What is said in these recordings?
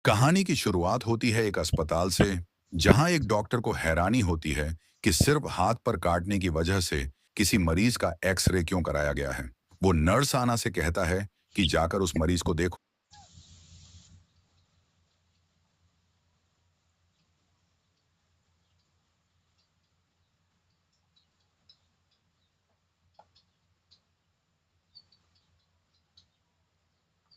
कहानी की शुरुआत होती है एक अस्पताल से, जहां एक डॉक्टर को हैरानी होती है कि सिर्फ हाथ पर काटने की वजह से किसी मरीज का एक्सरे क्यों कराया गया है। वो नर्स आना से कहता है कि जाकर उस मरीज को देखो।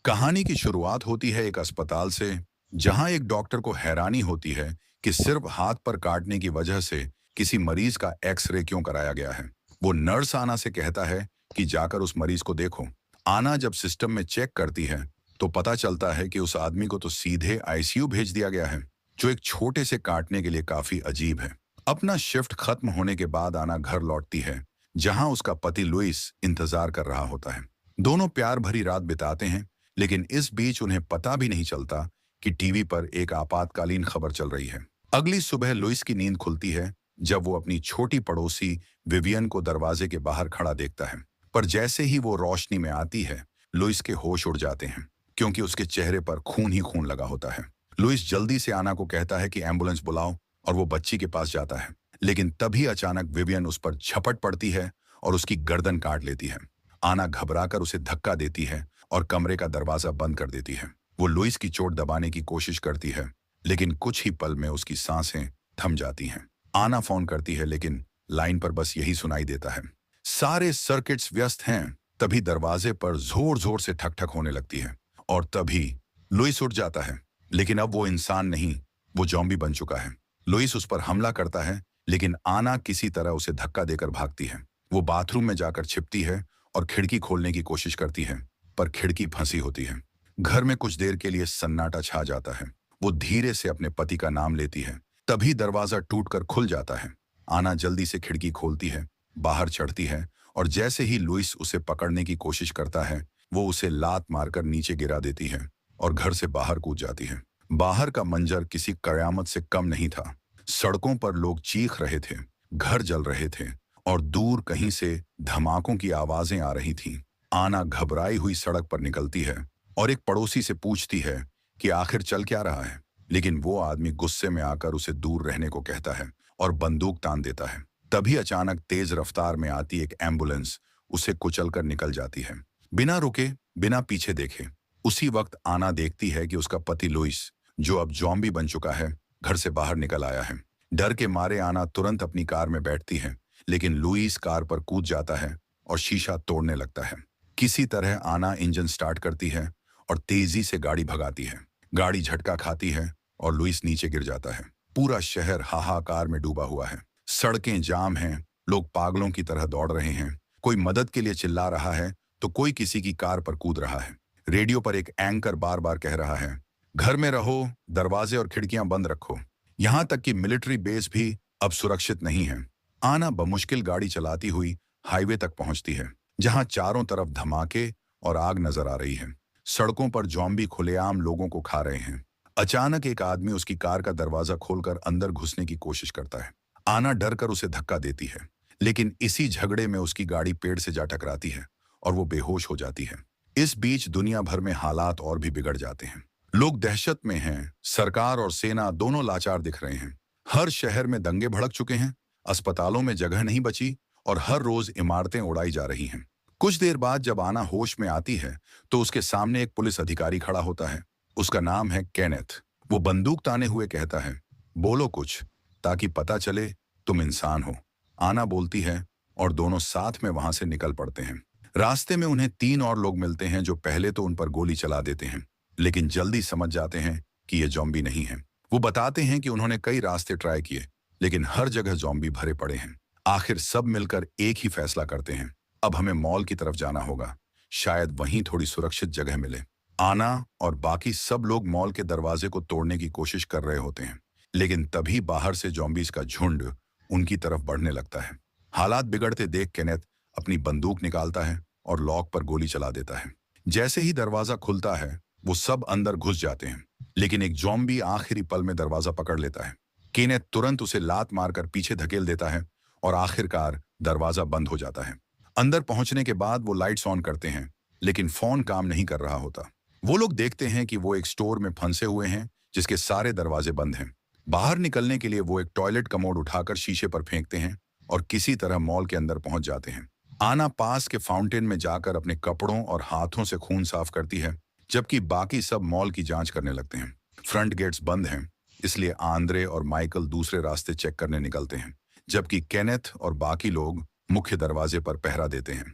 कहानी की शुरुआत होती है एक अस्पताल से, जहां एक डॉक्टर को हैरानी होती है कि सिर्फ हाथ पर काटने की वजह से किसी मरीज का एक्सरे क्यों कराया गया है। वो नर्स आना से कहता है कि जाकर उस मरीज को देखो। आना जब सिस्टम में चेक करती है तो पता चलता है कि उस आदमी को तो सीधे आईसीयू भेज दिया गया है, जो एक छोटे से काटने के लिए काफी अजीब है। अपना शिफ्ट खत्म होने के बाद आना घर लौटती है, जहां उसका पति लुइस इंतजार कर रहा होता है। दोनों प्यार भरी रात बिताते हैं, लेकिन इस बीच उन्हें पता भी नहीं चलता कि टीवी पर एक आपातकालीन खबर चल रही है। अगली सुबह लुइस की नींद खुलती है जब वो अपनी छोटी पड़ोसी विवियन को दरवाजे के बाहर खड़ा देखता है। पर जैसे ही वो रोशनी में आती है, लुइस के होश उड़ जाते हैं, क्योंकि उसके चेहरे पर खून ही खून लगा होता है। लुइस जल्दी से आना को कहता है कि एम्बुलेंस बुलाओ, और वो बच्ची के पास जाता है। लेकिन तभी अचानक विवियन उस पर झपट पड़ती है और उसकी गर्दन काट लेती है। आना घबराकर उसे धक्का देती है और कमरे का दरवाजा बंद कर देती है। वो लुइस की चोट दबाने की कोशिश करती है, लेकिन कुछ ही पल में उसकी सांसें थम जाती हैं। आना फोन करती है, लेकिन लाइन पर बस यही सुनाई देता है, सारे सर्किट्स व्यस्त हैं। तभी दरवाजे पर जोर जोर से ठक ठक होने लगती है, और तभी लुइस उठ जाता है। लेकिन अब वो इंसान नहीं, वो जॉम्बी बन चुका है। लुइस उस पर हमला करता है, लेकिन आना किसी तरह उसे धक्का देकर भागती है। वो बाथरूम में जाकर छिपती है और खिड़की खोलने की कोशिश करती है, पर खिड़की फंसी होती है। घर में कुछ देर के लिए सन्नाटा छा जाता है। वो धीरे से अपने पति का नाम लेती है। तभी दरवाजा टूटकर खुल जाता है। आना जल्दी से खिड़की खोलती है, बाहर चढ़ती है, और जैसे ही लुइस उसे पकड़ने की कोशिश करता है, वो उसे लात मारकर नीचे गिरा देती है और घर से बाहर कूद जाती है। बाहर का मंजर किसी कयामत से कम नहीं था। सड़कों पर लोग चीख रहे थे, घर जल रहे थे, और दूर कहीं से धमाकों की आवाजें आ रही थीं। आना घबराई हुई सड़क पर निकलती है और एक पड़ोसी से पूछती है कि आखिर चल क्या रहा है। लेकिन वो आदमी गुस्से में आकर उसे दूर रहने को कहता है और बंदूक तान देता है। तभी अचानक तेज रफ्तार में आती एक एम्बुलेंस उसे कुचलकर निकल जाती है, बिना रुके, बिना पीछे देखे। उसी वक्त आना देखती है कि उसका पति लुइस, जो अब जॉम्बी बन चुका है, घर से बाहर निकल आया है। डर के मारे आना तुरंत अपनी कार में बैठती है, लेकिन लुइस कार पर कूद जाता है और शीशा तोड़ने लगता है। किसी तरह आना इंजन स्टार्ट करती है और तेजी से गाड़ी भगाती है। गाड़ी झटका खाती है और लुइस नीचे गिर जाता है। पूरा शहर हाहाकार में डूबा हुआ है। सड़कें जाम हैं, लोग पागलों की तरह दौड़ रहे हैं। कोई मदद के लिए चिल्ला रहा है तो कोई किसी की कार पर कूद रहा है। रेडियो पर एक एंकर बार बार कह रहा है, घर में रहो, दरवाजे और खिड़कियां बंद रखो। यहां तक कि मिलिट्री बेस भी अब सुरक्षित नहीं है। आना बमुश्किल गाड़ी चलाती हुई हाईवे तक पहुंचती है, जहां चारों तरफ धमाके और आग नजर आ रही है। सड़कों पर जॉम्बी खुलेआम लोगों को खा रहे हैं। अचानक एक आदमी उसकी कार का दरवाजा खोलकर अंदर घुसने की कोशिश करता है। आना डर कर उसे धक्का देती है, लेकिन इसी झगड़े में उसकी गाड़ी पेड़ से जा टकराती है और वो बेहोश हो जाती है। इस बीच दुनिया भर में हालात और भी बिगड़ जाते हैं। लोग दहशत में हैं, सरकार और सेना दोनों लाचार दिख रहे हैं। हर शहर में दंगे भड़क चुके हैं, अस्पतालों में जगह नहीं बची, और हर रोज इमारतें उड़ाई जा रही हैं। कुछ देर बाद जब आना होश में आती है, तो उसके सामने एक पुलिस अधिकारी खड़ा होता है। उसका नाम है केनेथ। वो बंदूक ताने हुए कहता है, बोलो कुछ, ताकि पता चले तुम इंसान हो। आना बोलती है, और दोनों साथ में वहां से निकल पड़ते हैं। रास्ते में उन्हें तीन और लोग मिलते हैं, जो पहले तो उन पर गोली चला देते हैं, लेकिन जल्दी समझ जाते हैं कि ये जॉम्बी नहीं है। वो बताते हैं कि उन्होंने कई रास्ते ट्राई किए, लेकिन हर जगह जॉम्बी भरे पड़े हैं। आखिर सब मिलकर एक ही फैसला करते हैं, अब हमें मॉल की तरफ जाना होगा, शायद वहीं थोड़ी सुरक्षित जगह मिले। आना और बाकी सब लोग मॉल के दरवाजे को तोड़ने की कोशिश कर रहे होते हैं, लेकिन तभी बाहर से जॉम्बीज का झुंड उनकी तरफ बढ़ने लगता है। हालात बिगड़ते देख केनेथ अपनी बंदूक निकालता है और लॉक पर गोली चला देता है। जैसे ही दरवाजा खुलता है, वो सब अंदर घुस जाते हैं, लेकिन एक जॉम्बी आखिरी पल में दरवाजा पकड़ लेता है। केनेथ तुरंत उसे लात मारकर पीछे धकेल देता है और आखिरकार दरवाजा बंद हो जाता है। अंदर पहुंचने के बाद वो लाइट्स ऑन करते हैं, लेकिन फोन काम नहीं कर रहा होता। वो लोग देखते हैं कि वो एक स्टोर में फंसे हुए हैं जिसके सारे दरवाजे बंद हैं। बाहर निकलने के लिए वो एक टॉयलेट कमोड उठाकर शीशे पर फेंकते हैं और किसी तरह मॉल के अंदर पहुंच जाते हैं। आना पास के फाउंटेन में जाकर अपने कपड़ों और हाथों से खून साफ करती है, जबकि बाकी सब मॉल की जांच करने लगते हैं। फ्रंट गेट्स बंद हैं, इसलिए आंद्रे और माइकल दूसरे रास्ते चेक करने निकलते हैं, जबकि केनेथ और बाकी लोग मुख्य दरवाजे पर पहरा देते हैं।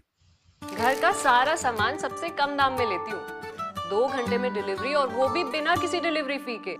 घर का सारा सामान सबसे कम दाम में लेती हूँ। 2 घंटे में डिलीवरी, और वो भी बिना किसी डिलीवरी फी के।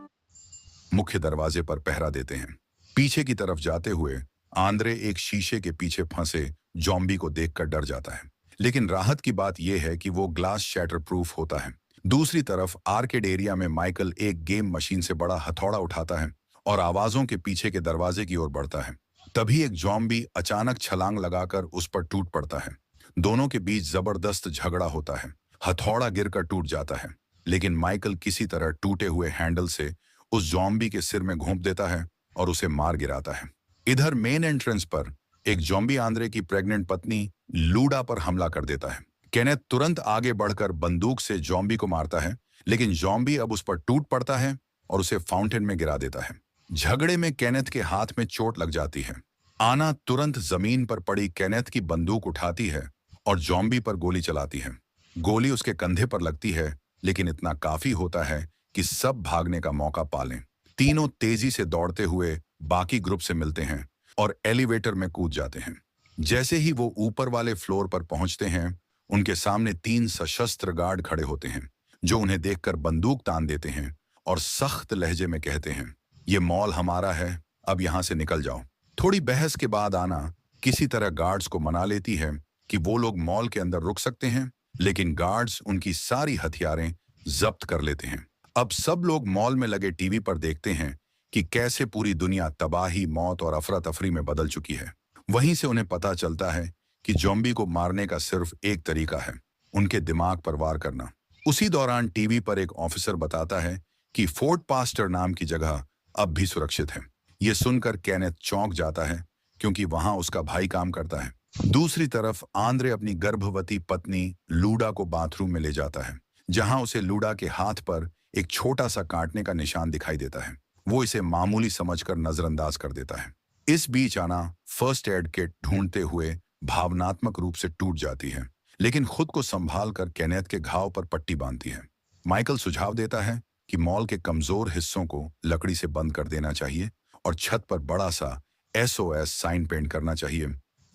मुख्य दरवाजे पर पहरा देते हैं। पीछे की तरफ जाते हुए आंद्रे एक शीशे के पीछे फंसे जॉम्बी को देखकर डर जाता है, लेकिन राहत की बात यह है कि वो ग्लास शैटर प्रूफ होता है। दूसरी तरफ आर्केड एरिया में माइकल एक गेम मशीन से बड़ा हथौड़ा उठाता है और आवाजों के पीछे के दरवाजे की ओर बढ़ता है। तभी एक जॉम्बी अचानक छलांग लगाकर उस पर टूट पड़ता है। दोनों के बीच जबरदस्त झगड़ा होता है। हथौड़ा गिरकर टूट जाता है, लेकिन माइकल किसी तरह टूटे हुए हैंडल से उस जॉम्बी के सिर में घोंप देता है और उसे मार गिराता है। इधर मेन एंट्रेंस पर एक जॉम्बी आंद्रे की प्रेग्नेंट पत्नी लूडा पर हमला कर देता है। केनेथ तुरंत आगे बढ़कर बंदूक से जॉम्बी को मारता है, लेकिन जॉम्बी अब उस पर टूट पड़ता है और उसे फाउंटेन में गिरा देता है। झगड़े में केनेथ के हाथ में चोट लग जाती है। आना तुरंत जमीन पर पड़ी केनेथ की बंदूक उठाती है और जॉम्बी पर गोली चलाती है। गोली उसके कंधे पर लगती है, लेकिन इतना काफी होता है कि सब भागने का मौका पालें। तीनों तेजी से दौड़ते हुए बाकी ग्रुप से मिलते हैं और एलिवेटर में कूद जाते हैं। जैसे ही वो ऊपर वाले फ्लोर पर पहुंचते हैं, उनके सामने 3 सशस्त्र गार्ड खड़े होते हैं, जो उन्हें देखकर बंदूक तान देते हैं और सख्त लहजे में कहते हैं, ये मॉल हमारा है, अब यहां से निकल जाओ। थोड़ी बहस के बाद आना किसी तरह गार्ड्स को मना लेती है कि वो लोग मॉल के अंदर रुक सकते हैं, लेकिन गार्ड्स उनकी सारी हथियारें जब्त कर लेते हैं। अब सब लोग मॉल में लगे टीवी पर देखते हैं कि कैसे पूरी दुनिया तबाही, मौत और अफरा तफरी में बदल चुकी है। वहीं से उन्हें पता चलता है कि जॉम्बी को मारने का सिर्फ एक तरीका है, उनके दिमाग पर वार करना। उसी दौरान टीवी पर एक ऑफिसर बताता है कि फोर्ट पास्टर नाम की जगह अब भी सुरक्षित है। ये सुनकर केनेथ चौंक जाता है, क्योंकि वहां उसका भाई काम करता है। दूसरी तरफ आंद्रे अपनी गर्भवती पत्नी लूडा को बाथरूम में ले जाता है, जहां उसे लूडा के हाथ पर एक छोटा सा काटने का निशान दिखाई देता है। वो इसे मामूली समझकर नजरअंदाज कर देता है। इस बीच आना फर्स्ट एड किट ढूंढते हुए भावनात्मक रूप से टूट जाती है, लेकिन खुद को संभाल कर केनेथ के घाव पर पट्टी बांधती है। माइकल सुझाव देता है कि मॉल के कमजोर हिस्सों को लकड़ी से बंद कर देना चाहिए और छत पर बड़ा सा SOS साइन पेंट करना चाहिए,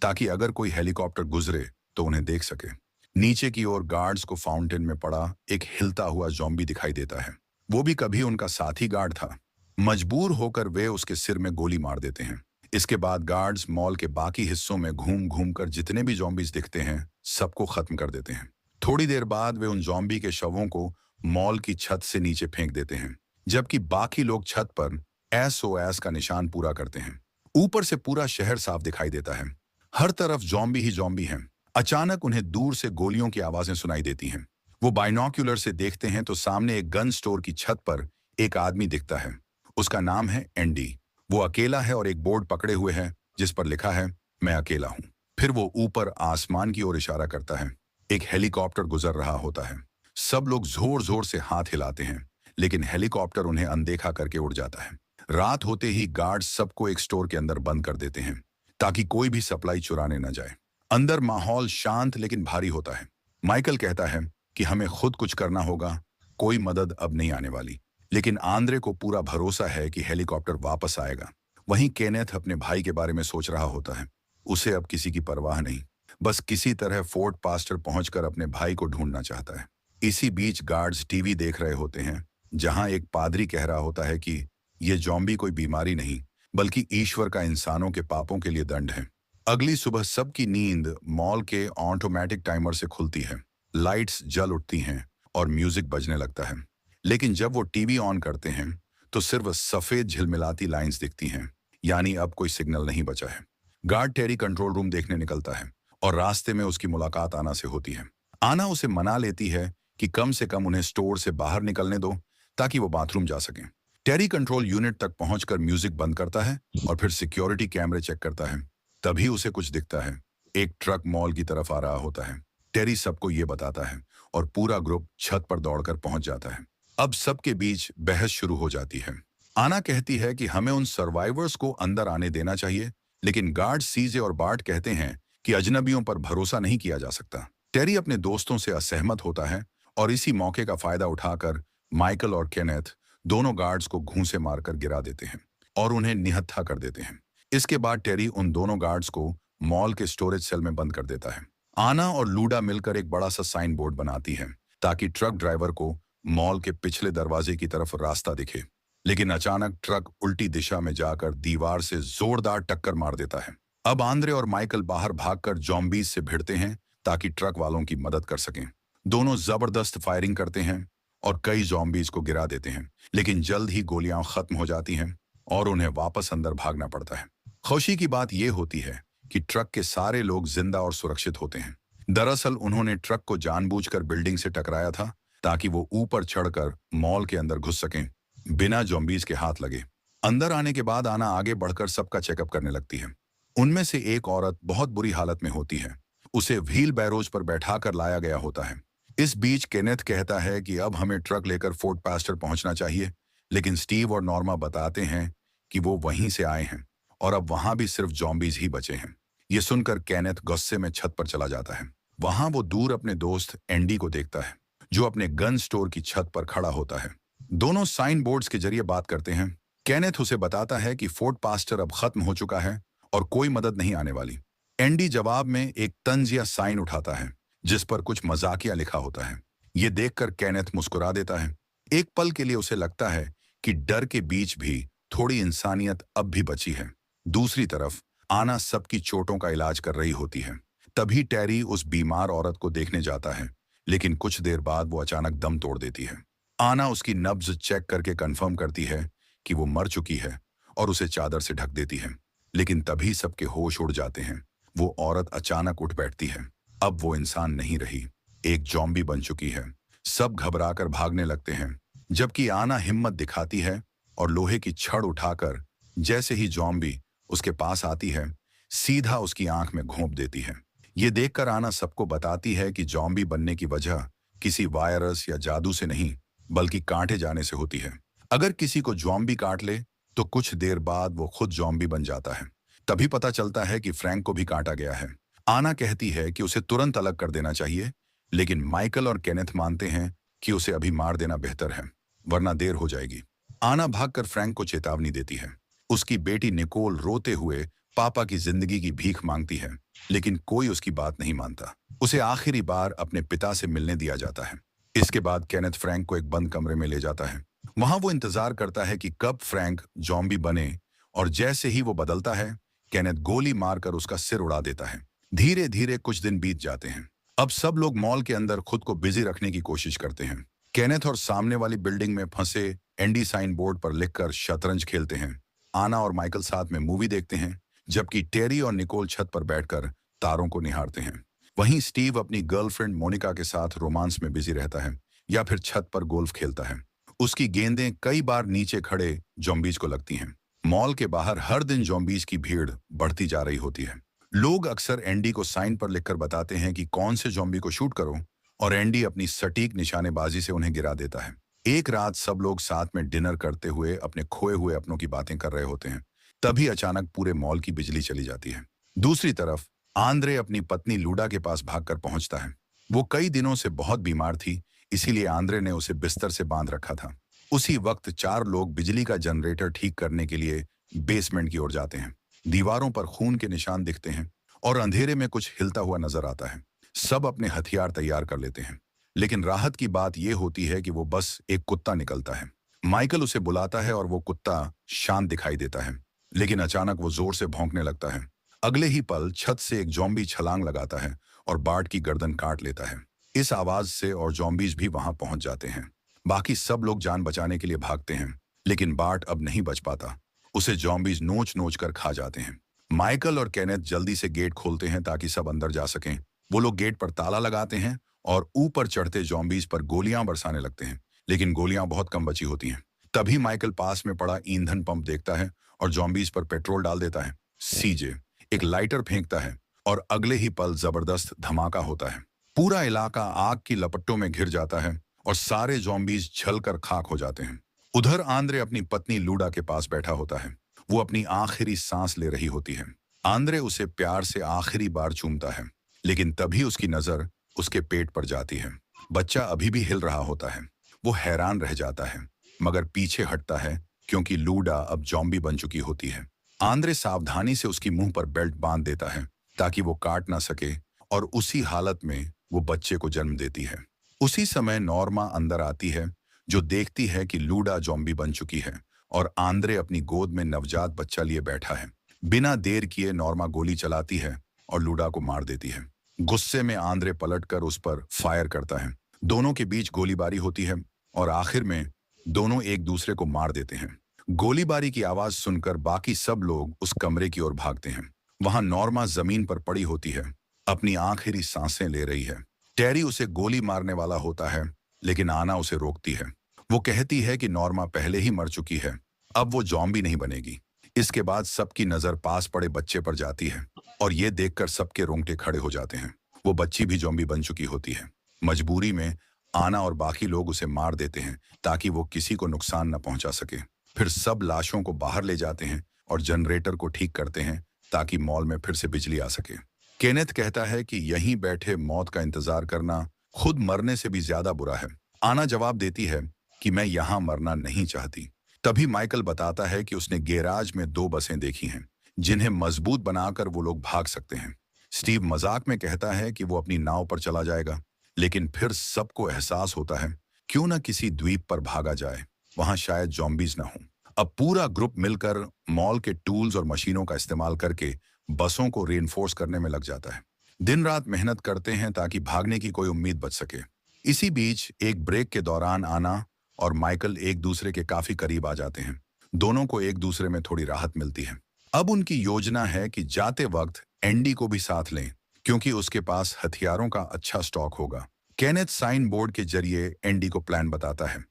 ताकि अगर कोई हेलीकॉप्टर गुजरे तो उन्हें देख सके। नीचे की ओर गार्ड्स को फाउंटेन में पड़ा एक हिलता हुआ जॉम्बी दिखाई देता है। वो भी कभी उनका साथी गार्ड था। मजबूर होकर वे उसके सिर में गोली मार देते हैं। इसके बाद गार्ड्स मॉल के बाकी हिस्सों में घूम घूम कर जितने भी जॉम्बीज दिखते हैं, सबको खत्म कर देते हैं। थोड़ी देर बाद वे उन जॉम्बी के शवों को मॉल की छत से नीचे फेंक देते हैं, जबकि बाकी लोग छत पर SOS का निशान पूरा करते हैं। ऊपर से पूरा शहर साफ दिखाई देता है। हर तरफ जॉम्बी ही जॉम्बी हैं। अचानक उन्हें दूर से गोलियों की आवाजें सुनाई देती हैं। वो बाइनोक्यूलर से देखते हैं तो सामने एक गन स्टोर की छत पर एक आदमी दिखता है। उसका नाम है एंडी। वो अकेला है और एक बोर्ड पकड़े हुए है जिस पर लिखा है, मैं अकेला हूं। फिर वो ऊपर आसमान की ओर इशारा करता है। एक हेलीकॉप्टर गुजर रहा होता है। सब लोग जोर जोर से हाथ हिलाते हैं, लेकिन हेलीकॉप्टर उन्हें अनदेखा करके उड़ जाता है। रात होते ही गार्ड्स सबको एक स्टोर के अंदर बंद कर देते हैं, ताकि कोई भी सप्लाई चुराने न जाए। अंदर माहौल शांत लेकिन भारी होता है। माइकल कहता है कि हमें खुद कुछ करना होगा, कोई मदद अब नहीं आने वाली। लेकिन आंद्रे को पूरा भरोसा है कि हेलीकॉप्टर वापस आएगा। वहीं केनेथ अपने भाई के बारे में सोच रहा होता है। उसे अब किसी की परवाह नहीं, बस किसी तरह फोर्ट पास्टर पहुंचकर अपने भाई को ढूंढना चाहता है। इसी बीच गार्ड्स टीवी देख रहे होते हैं, जहां एक पादरी कह रहा होता है कि ये जॉम्बी कोई बीमारी नहीं, बल्कि ईश्वर का इंसानों के पापों के लिए दंड है। अगली सुबह सबकी नींद मॉल के ऑटोमेटिक टाइमर से खुलती है। लाइट्स जल उठती हैं और म्यूजिक बजने लगता है। लेकिन जब वो टीवी ऑन करते हैं तो सिर्फ सफेद झिलमिलाती लाइंस दिखती हैं, यानी अब कोई सिग्नल नहीं बचा है। गार्ड टेरी कंट्रोल रूम देखने निकलता है और रास्ते में उसकी मुलाकात आना से होती है। आना उसे मना लेती है कि कम से कम उन्हें स्टोर से बाहर निकलने दो, ताकि वो बाथरूम जा सकें। टेरी कंट्रोल यूनिट तक पहुंचकर म्यूजिक बंद करता है और फिर सिक्योरिटी कैमरे चेक करता है। तभी उसे कुछ दिखता है। एक ट्रक मॉल की तरफ आ रहा होता है। टेरी सबको ये बताता है और पूरा ग्रुप छत पर दौड़कर पहुंच जाता है। अब सबके बीच बहस शुरू हो जाती है। आना कहती है कि हमें उन सर्वाइवर्स को अंदर आने देना चाहिए, लेकिन गार्ड सीजे और बार्ट कहते हैं कि अजनबियों पर भरोसा नहीं किया जा सकता। टेरी अपने दोस्तों से असहमत होता है और इसी मौके का फायदा उठाकर माइकल और केनेथ दोनों गार्ड्स को घूंसे मारकर गिरा देते हैं और उन्हें निहत्था कर देते हैं। इसके बाद टेरी उन दोनों गार्ड्स को मॉल के स्टोरेज सेल में बंद कर देता है। आना और लूडा मिलकर एक बड़ा सा साइन बोर्ड बनाती है ताकि ट्रक ड्राइवर को मॉल के पिछले दरवाजे की तरफ रास्ता दिखे, लेकिन अचानक ट्रक उल्टी दिशा में जाकर दीवार से जोरदार टक्कर मार देता है। अब आंद्रे और माइकल बाहर भागकर जॉम्बीज से भिड़ते हैं ताकि ट्रक वालों की मदद कर सकें। दोनों जबरदस्त फायरिंग करते हैं और कई जॉम्बीज को गिरा देते हैं, लेकिन जल्द ही गोलियां खत्म हो जाती हैं और उन्हें वापस अंदर भागना पड़ता है। खुशी की बात यह होती है कि ट्रक के सारे लोग जिंदा और सुरक्षित होते हैं। दरअसल उन्होंने ट्रक को जानबूझकर बिल्डिंग से टकराया था ताकि वो ऊपर चढ़कर मॉल के अंदर घुस सकें बिना जॉम्बीज के हाथ लगे। अंदर आने के बाद आना आगे बढ़कर सबका चेकअप करने लगती है। उनमें से एक औरत बहुत बुरी हालत में होती है। उसे व्हील बैरोज पर बैठाकर लाया गया होता है। इस बीच केनेथ कहता है कि अब हमें ट्रक लेकर फोर्ट पास्टर पहुंचना चाहिए, लेकिन स्टीव और नॉर्मा बताते हैं कि वो वहीं से आए हैं और अब वहां भी सिर्फ जॉम्बीज ही बचे हैं। ये सुनकर केनेथ गुस्से में छत पर चला जाता है। वहां वो दूर अपने दोस्त एंडी को देखता है जो अपने गन स्टोर की छत पर खड़ा होता है। दोनों साइन बोर्ड्स के जरिए बात करते हैं। केनेथ उसे बताता है कि फोर्ट पास्टर अब खत्म हो चुका है और कोई मदद नहीं आने वाली। एंडी जवाब में एक तंज या साइन उठाता है जिस पर कुछ मजाकिया लिखा होता है। ये देखकर केनेथ मुस्कुरा देता है। एक पल के लिए उसे लगता है कि डर के बीच भी थोड़ी इंसानियत अब भी बची है। दूसरी तरफ आना सबकी चोटों का इलाज कर रही होती है। तभी टेरी उस बीमार औरत को देखने जाता है, लेकिन कुछ देर बाद वो अचानक दम तोड़ देती है। आना उसकी नब्ज चेक करके कंफर्म करती है कि वो मर चुकी है और उसे चादर से ढक देती है, लेकिन तभी सबके होश उड़ जाते हैं। वो औरत अचानक उठ बैठती है। अब वो इंसान नहीं रही, एक जॉम्बी बन चुकी है। सब घबराकर भागने लगते हैं, जबकि आना हिम्मत दिखाती है और लोहे की छड़ उठाकर जैसे ही जॉम्बी उसके पास आती है, सीधा उसकी आंख में घोंप देती है। ये देखकर आना सबको बताती है कि जॉम्बी बनने की वजह किसी वायरस या जादू से नहीं, बल्कि काटे जाने से होती है। अगर किसी को जॉम्बी काट ले तो कुछ देर बाद वो खुद जॉम्बी बन जाता है। तभी पता चलता है कि फ्रैंक को भी काटा गया है। आना कहती है कि उसे तुरंत अलग कर देना चाहिए, लेकिन माइकल और केनेथ मानते हैं कि उसे अभी मार देना बेहतर है, वरना देर हो जाएगी। आना भागकर फ्रैंक को चेतावनी देती है। उसकी बेटी निकोल रोते हुए पापा की जिंदगी की भीख मांगती है, लेकिन कोई उसकी बात नहीं मानता। उसे आखिरी बार अपने पिता से मिलने दिया जाता है। इसके बाद केनेथ फ्रैंक को एक बंद कमरे में ले जाता है। वहां वो इंतजार करता है कि कब फ्रैंक जॉम्बी बने, और जैसे ही वो बदलता है, केनेथ गोली मारकर उसका सिर उड़ा देता है। धीरे धीरे कुछ दिन बीत जाते हैं। अब सब लोग मॉल के अंदर खुद को बिजी रखने की कोशिश करते हैं। केनेथ और सामने वाली बिल्डिंग में फंसे एंडी साइन बोर्ड पर लिखकर शतरंज खेलते हैं। आना और माइकल साथ में मूवी देखते हैं, जबकि टेरी और निकोल छत पर बैठकर तारों को निहारते हैं। वहीं स्टीव अपनी गर्लफ्रेंड मोनिका के साथ रोमांस में बिजी रहता है या फिर छत पर गोल्फ खेलता है। उसकी गेंदें कई बार नीचे खड़े जॉम्बीज को लगती हैं। मॉल के बाहर हर दिन जॉम्बीज की भीड़ बढ़ती जा रही होती है। लोग अक्सर एंडी को साइन पर लिखकर बताते हैं कि कौन से जॉम्बी को शूट करो, और एंडी अपनी सटीक निशानेबाजी से उन्हें गिरा देता है। एक रात सब लोग साथ में डिनर करते हुए अपने खोए हुए अपनों की बातें कर रहे होते हैं। तभी अचानक पूरे मॉल की बिजली चली जाती है। दूसरी तरफ आंद्रे अपनी पत्नी लूडा के पास भागकर पहुंचता है। वो कई दिनों से बहुत बीमार थी, इसीलिए आंद्रे ने उसे बिस्तर से बांध रखा था। उसी वक्त 4 लोग बिजली का जनरेटर ठीक करने के लिए बेसमेंट की ओर जाते हैं। दीवारों पर खून के निशान दिखते हैं और अंधेरे में कुछ हिलता हुआ नजर आता है। सब अपने हथियार तैयार कर लेते हैं, लेकिन राहत की बात यह होती है कि वो बस एक कुत्ता निकलता है। माइकल उसे बुलाता है और वो कुत्ता शांत दिखाई देता है, लेकिन अचानक वो जोर से भौंकने लगता है। अगले ही पल छत से एक जॉम्बी छलांग लगाता है और बार्ट की गर्दन काट लेता है। इस आवाज से और जॉम्बीज भी वहां पहुंच जाते हैं। बाकी सब लोग जान बचाने के लिए भागते हैं, लेकिन बार्ट अब नहीं बच पाता। उसे जॉम्बीज नोच नोच कर खा जाते हैं। माइकल और केनेथ जल्दी से गेट खोलते हैं ताकि सब अंदर जा सकें। वो लोग गेट पर ताला लगाते हैं और ऊपर चढ़ते जॉम्बीज पर गोलियां बरसाने लगते हैं, लेकिन गोलियां बहुत कम बची होती हैं। तभी माइकल पास में पड़ा ईंधन पंप देखता है और जॉम्बीज पर पेट्रोल डाल देता है। सीजे एक लाइटर फेंकता है और अगले ही पल जबरदस्त धमाका होता है। पूरा इलाका आग की लपटों में घिर जाता है और सारे ज़ॉम्बीज जलकर खाक हो जाते हैं। उधर आंद्रे अपनी पत्नी लूडा के पास बैठा होता है। वो अपनी आखिरी सांस ले रही होती है। आंद्रे उसे प्यार से आखिरी बार चूमता है, लेकिन तभी उसकी नजर उसके पेट पर जाती है। बच्चा अभी भी हिल रहा होता है। वो हैरान रह जाता है, मगर पीछे हटता है क्योंकि लूडा अब जॉम्बी बन चुकी होती है। आंद्रे सावधानी से उसकी मुंह पर बेल्ट बांध देता है ताकि वो काट ना सके, और उसी हालत में वो बच्चे को जन्म देती है। उसी समय नॉर्मा अंदर आती है, जो देखती है कि लूडा जॉम्बी बन चुकी है और आंद्रे अपनी गोद में नवजात बच्चा लिए बैठा है। बिना देर किए नॉर्मा गोली चलाती है और लूडा को मार देती है। गुस्से में आंद्रे पलटकर उस पर फायर करता है। दोनों के बीच गोलीबारी होती है और आखिर में दोनों एक दूसरे को मार देते हैं। गोलीबारी की आवाज सुनकर बाकी सब लोग उस कमरे की ओर भागते हैं। वहां नॉर्मा जमीन पर पड़ी होती है, अपनी आखिरी सांसें ले रही है। टेरी उसे गोली मारने वाला होता है, लेकिन आना उसे रोकती है। वो कहती है कि नॉर्मा पहले ही मर चुकी है, अब वो जॉम्बी नहीं बनेगी। इसके बाद सबकी नजर पास पड़े बच्चे पर जाती है और ये देखकर सबके रोंगटे खड़े हो जाते हैं। वो बच्ची भी जॉम्बी बन चुकी होती है। मजबूरी में आना और बाकी लोग उसे मार देते हैं ताकि वो किसी को नुकसान न पहुंचा सके। फिर सब लाशों को बाहर ले जाते हैं और जनरेटर को ठीक करते हैं ताकि मॉल में फिर से बिजली आ सके। केनेथ कहता है कि यहीं बैठे मौत का इंतजार करना खुद मरने से भी ज्यादा बुरा है। आना जवाब देती है कि मैं यहां मरना नहीं चाहती। तभी माइकल बताता है कि उसने गैराज में 2 बसें देखी हैं, जिन्हें मजबूत बनाकर वो लोग भाग सकते हैं। स्टीव मजाक में कहता है कि वो अपनी नाव पर चला जाएगा, लेकिन फिर सबको एहसास होता है क्यों ना किसी द्वीप पर भागा जाए, वहां शायद जॉम्बीज ना हो। अब पूरा ग्रुप मिलकर मॉल के टूल्स और मशीनों का इस्तेमाल करके बसों को रेनफोर्स करने में लग जाता है। दिन रात मेहनत करते हैं ताकि भागने की कोई उम्मीद बच सके। इसी बीच एक ब्रेक के दौरान आना और माइकल एक दूसरे के काफी करीब आ जाते हैं। दोनों को एक दूसरे में थोड़ी राहत मिलती है। अब उनकी योजना है कि जाते वक्त एंडी को भी साथ लें, क्योंकि उसके पास हथियारों का अच्छा स्टॉक होगा। केनेथ साइन बोर्ड के जरिए एंडी को प्लान बताता है।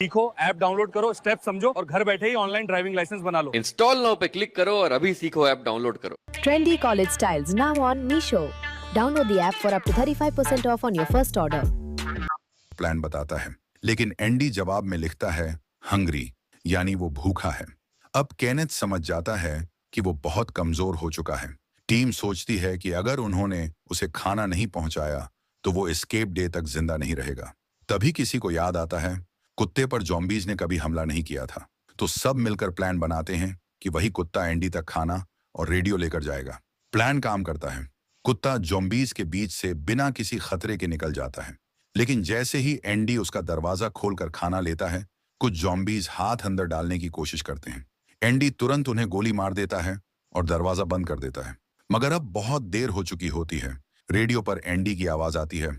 सीखो, ऐप डाउनलोड करो, स्टेप समझो और घर बैठे ही ऑनलाइन ड्राइविंग लाइसेंस बना लो। इंस्टॉल नाउ पे क्लिक करो और अभी सीखो ऐप डाउनलोड करो। Trendy college styles now on Meesho. Download the app for up to 35% off on your first order. Plan बताता है, लेकिन एंडी जवाब में लिखता है हंग्री, यानी वो भूखा है। अब केनेथ समझ जाता है कि वो बहुत कमजोर हो चुका है। टीम सोचती है कि अगर उन्होंने उसे खाना नहीं पहुंचाया तो वो एस्केप डे तक जिंदा नहीं रहेगा। तभी किसी को याद आता है कुत्ते पर जॉम्बीज ने कभी हमला नहीं किया था, तो सब मिलकर प्लान बनाते हैं कि वही कुत्ता एंडी तक खाना और रेडियो लेकर जाएगा। प्लान काम करता है। कुत्ता जॉम्बीज के बीच से बिना किसी खतरे के निकल जाता है, लेकिन जैसे ही एंडी उसका दरवाजा खोलकर खाना लेता है, कुछ जॉम्बीज हाथ अंदर डालने की कोशिश करते हैं। एंडी तुरंत उन्हें गोली मार देता है और दरवाजा बंद कर देता है। मगर अब बहुत देर हो चुकी होती है। रेडियो पर एंडी की आवाज आती है,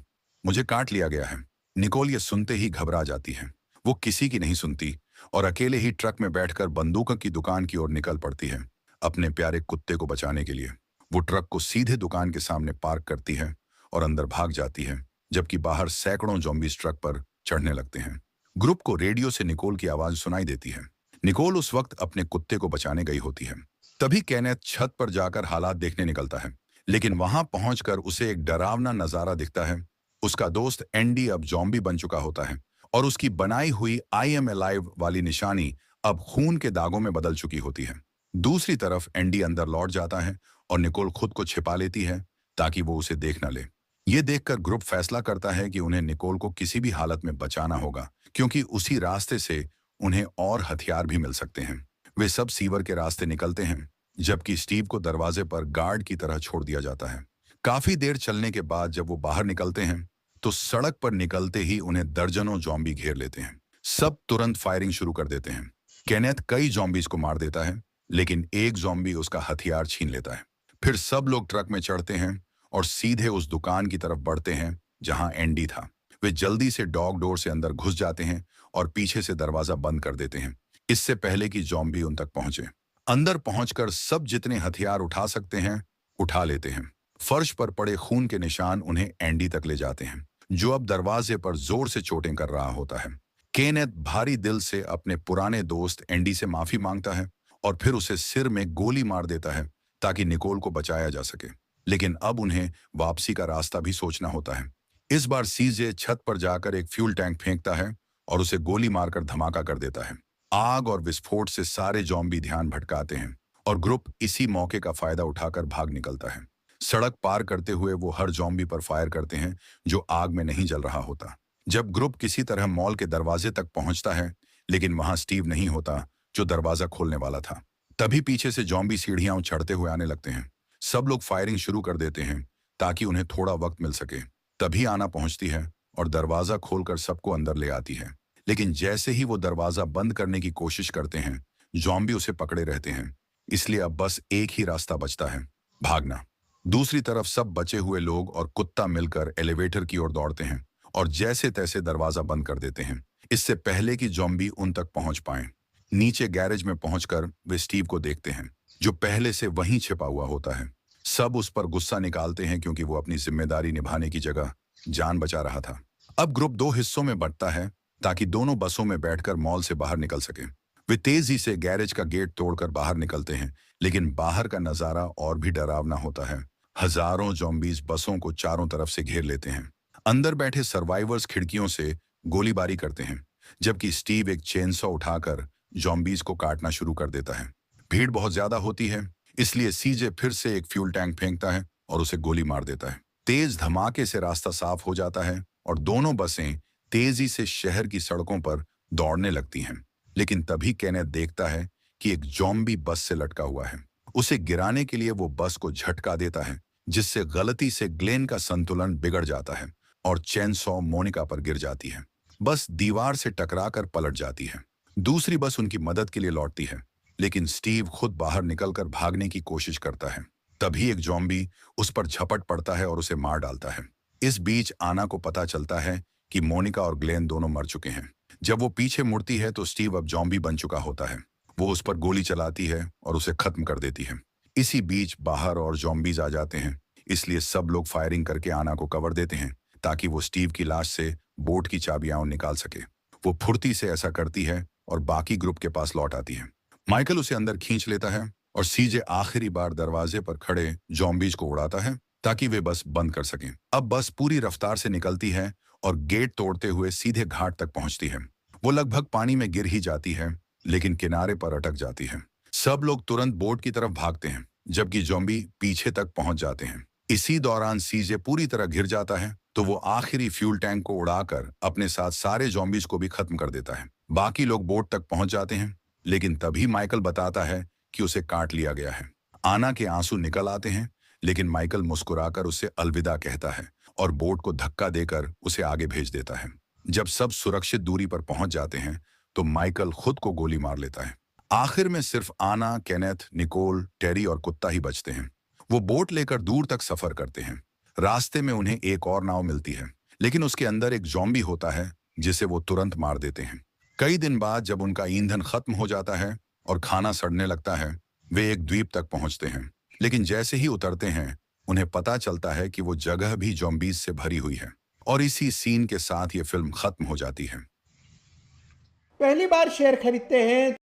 मुझे काट लिया गया है। निकोल ये सुनते ही घबरा जाती है। वो किसी की नहीं सुनती और अकेले ही ट्रक में बैठकर बंदूकों की दुकान की ओर निकल पड़ती है, अपने प्यारे कुत्ते को बचाने के लिए। वो ट्रक को सीधे दुकान के सामने पार्क करती है और अंदर भाग जाती है, जबकि बाहर सैकड़ों जॉम्बीज ट्रक पर चढ़ने लगते हैं। ग्रुप को रेडियो से निकोल की आवाज सुनाई देती है। निकोल उस वक्त अपने कुत्ते को बचाने गई होती है। तभी केनेथ छत पर जाकर हालात देखने निकलता है, लेकिन वहां पहुंचकर उसे एक डरावना नजारा दिखता है। उसका दोस्त एंडी अब जॉम्बी बन चुका होता है और उसकी बनाई हुई आई एम अलाइव वाली निशानी अब खून के दागों में बदल चुकी होती है। दूसरी तरफ एंडी अंदर लौट जाता है और निकोल खुद को छिपा लेती है ताकि वो उसे देख न ले। ये देखकर ग्रुप फैसला करता है कि उन्हें निकोल को किसी भी हालत में बचाना होगा, क्योंकि उसी रास्ते से उन्हें और हथियार भी मिल सकते हैं। वे सब सीवर के रास्ते निकलते हैं, जबकि स्टीव को दरवाजे पर गार्ड की तरह छोड़ दिया जाता है। काफी देर चलने के बाद जब वो बाहर निकलते हैं तो सड़क पर निकलते ही उन्हें दर्जनों जॉम्बी घेर लेते हैं। सब तुरंत फायरिंग शुरू कर देते हैं। केनेथ कई जॉम्बीज को मार देता है, लेकिन एक जॉम्बी उसका हथियार छीन लेता है। फिर सब लोग ट्रक में चढ़ते हैं और सीधे उस दुकान की तरफ बढ़ते हैं जहां एंडी था। वे जल्दी से डॉग डोर से अंदर घुस जाते हैं और पीछे से दरवाजा बंद कर देते हैं, इससे पहले कि जॉम्बी उन तक पहुंचे। अंदर पहुंचकर सब जितने हथियार उठा सकते हैं उठा लेते हैं। फर्श पर पड़े खून के निशान उन्हें एंडी तक ले जाते हैं, जो अब दरवाजे पर जोर से चोटें कर रहा होता है। केनेथ भारी दिल से अपने पुराने दोस्त एंडी से माफी मांगता है और फिर उसे सिर में गोली मार देता है ताकि निकोल को बचाया जा सके। लेकिन अब उन्हें वापसी का रास्ता भी सोचना होता है। इस बार सीजे छत पर जाकर एक फ्यूल टैंक फेंकता है और उसे गोली मारकर धमाका कर देता है। आग और विस्फोट से सारे जॉम्बी ध्यान भटकाते हैं और ग्रुप इसी मौके का फायदा उठाकर भाग निकलता है। सड़क पार करते हुए वो हर जॉम्बी पर फायर करते हैं जो आग में नहीं जल रहा होता। जब ग्रुप किसी तरह मॉल के दरवाजे तक पहुंचता है, लेकिन वहां स्टीव नहीं होता जो दरवाजा खोलने वाला था। तभी पीछे से जॉम्बी सीढ़ियां चढ़ते हुए आने लगते हैं। सब लोग फायरिंग शुरू कर देते हैं ताकि उन्हें थोड़ा वक्त मिल सके। तभी आना पहुंचती है और दरवाजा खोलकर सबको अंदर ले आती है। लेकिन जैसे ही वो दरवाजा बंद करने की कोशिश करते हैं, जॉम्बी उसे पकड़े रहते हैं। इसलिए अब बस एक ही रास्ता बचता है, भागना। दूसरी तरफ सब बचे हुए लोग और कुत्ता मिलकर एलिवेटर की ओर दौड़ते हैं और जैसे तैसे दरवाजा बंद कर देते हैं, इससे पहले कि जॉम्बी उन तक पहुंच पाए। नीचे गैरेज में पहुंचकर वे स्टीव को देखते हैं जो पहले से वहीं छिपा हुआ होता है। सब उस पर गुस्सा निकालते हैं क्योंकि वो अपनी जिम्मेदारी निभाने की जगह जान बचा रहा था। अब ग्रुप दो हिस्सों में बंटता है ताकि दोनों बसों में बैठकर मॉल से बाहर निकल सके। वे तेजी से गैरेज का गेट तोड़कर बाहर निकलते हैं, लेकिन बाहर का नजारा और भी डरावना होता है। हजारों जॉम्बीज बसों को चारों तरफ से घेर लेते हैं। अंदर बैठे सर्वाइवर्स खिड़कियों से गोलीबारी करते हैं, जबकि स्टीव एक चेनसॉ उठाकर जॉम्बीज को काटना शुरू कर देता है। भीड़ बहुत ज्यादा होती है, इसलिए सीजे फिर से एक फ्यूल टैंक फेंकता है और उसे गोली मार देता है। तेज धमाके से रास्ता साफ हो जाता है और दोनों बसें तेजी से शहर की सड़कों पर दौड़ने लगती हैं। लेकिन तभी केनेथ देखता है कि एक जॉम्बी बस से लटका हुआ है। उसे गिराने के लिए वो बस को झटका देता है, जिससे गलती से ग्लेन का संतुलन बिगड़ जाता है और चेनसॉ मोनिका पर गिर जाती है। बस दीवार से टकराकर पलट जाती है। दूसरी बस उनकी मदद के लिए लौटती है, लेकिन स्टीव खुद बाहर निकलकर भागने की कोशिश करता है। तभी एक जॉम्बी उस पर झपट पड़ता है और उसे मार डालता है। इस बीच आना को पता चलता है कि मोनिका और ग्लेन दोनों मर चुके हैं। जब वो पीछे मुड़ती है तो स्टीव अब जॉम्बी बन चुका होता है। वो उस पर गोली चलाती है और उसे खत्म कर देती है। इसी बीच बाहर और जॉम्बीज आ जाते हैं, इसलिए सब लोग फायरिंग करके आना को कवर देते हैं ताकि वो स्टीव की लाश से बोट की चाबियां निकाल सके। वो फुर्ती से ऐसा करती है और बाकी ग्रुप के पास लौट आती है। माइकल उसे अंदर खींच लेता है और सीजे आखिरी बार दरवाजे पर खड़े जॉम्बीज को उड़ाता है ताकि वे बस बंद कर सकें। अब बस पूरी रफ्तार से निकलती है और गेट तोड़ते हुए सीधे घाट तक पहुंचती है। वो लगभग पानी में गिर ही जाती है, लेकिन किनारे पर अटक जाती है। सब लोग तुरंत बोट की तरफ भागते हैं, जबकि जॉम्बी पीछे तक पहुंच जाते हैं। इसी दौरान सीजे पूरी तरह घिर जाता है, तो वो आखिरी फ्यूल टैंक को उड़ाकर अपने साथ सारे जॉम्बीज को भी खत्म कर देता है। बाकी लोग बोट तक पहुंच जाते हैं, लेकिन तभी माइकल बताता है कि उसे काट लिया गया है। आना के आंसू निकल आते हैं, लेकिन माइकल मुस्कुराकर उसे अलविदा कहता है और बोट को धक्का देकर उसे आगे भेज देता है। जब सब सुरक्षित दूरी पर पहुंच जाते हैं, तो माइकल खुद को गोली मार लेता है। आखिर में सिर्फ आना, केनेथ, निकोल, टेरी और कुत्ता ही बचते हैं। वो बोट लेकर दूर तक सफर करते हैं। रास्ते में उन्हें एक और नाव मिलती है, लेकिन उसके अंदर एक जॉम्बी होता है जिसे वो तुरंत मार देते हैं। कई दिन बाद जब उनका ईंधन खत्म हो जाता है और खाना सड़ने लगता है, वे एक द्वीप तक पहुंचते हैं। लेकिन जैसे ही उतरते हैं, उन्हें पता चलता है कि वो जगह भी जॉम्बीज से भरी हुई है। और इसी सीन के साथ ये फिल्म खत्म हो जाती है। पहली बार शेयर खरीदते हैं